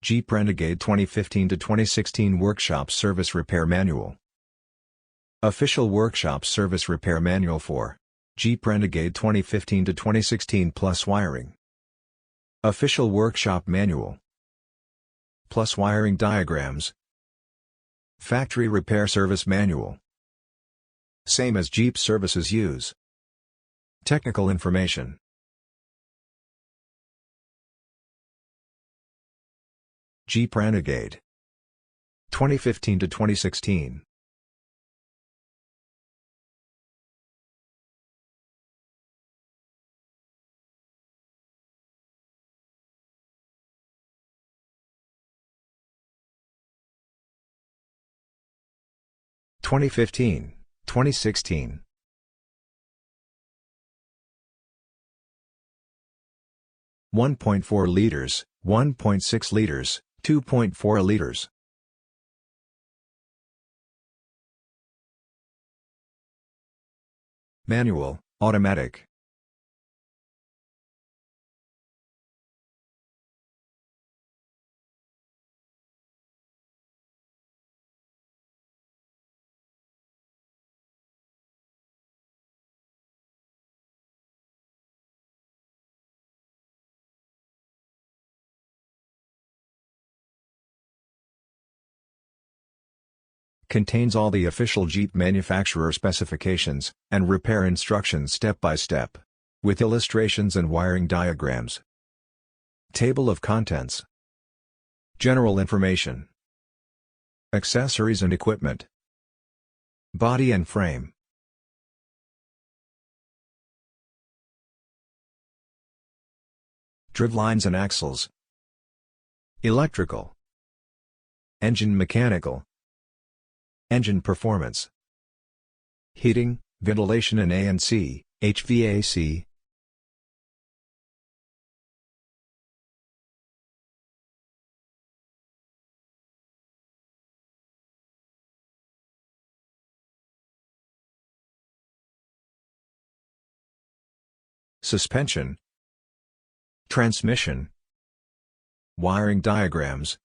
Jeep Renegade 2015 to 2016 Workshop Service Repair Manual. Official Workshop Service Repair Manual for Jeep Renegade 2015 to 2016 Plus Wiring. Official Workshop Manual. Plus Wiring Diagrams. Factory Repair Service Manual. Same as Jeep services use. Technical information. Jeep Renegade 2015 to 2016. Twenty 2016. 1.4 liters, 1.6 liters, 2.4 liters. Manual, automatic. Contains all the official Jeep manufacturer specifications, and repair instructions step by step. With illustrations and wiring diagrams. Table of contents. General information. Accessories and equipment. Body and frame. Drivelines and axles. Electrical. Engine mechanical. Engine performance. Heating, ventilation and ANC, HVAC. Suspension. Transmission. Wiring diagrams.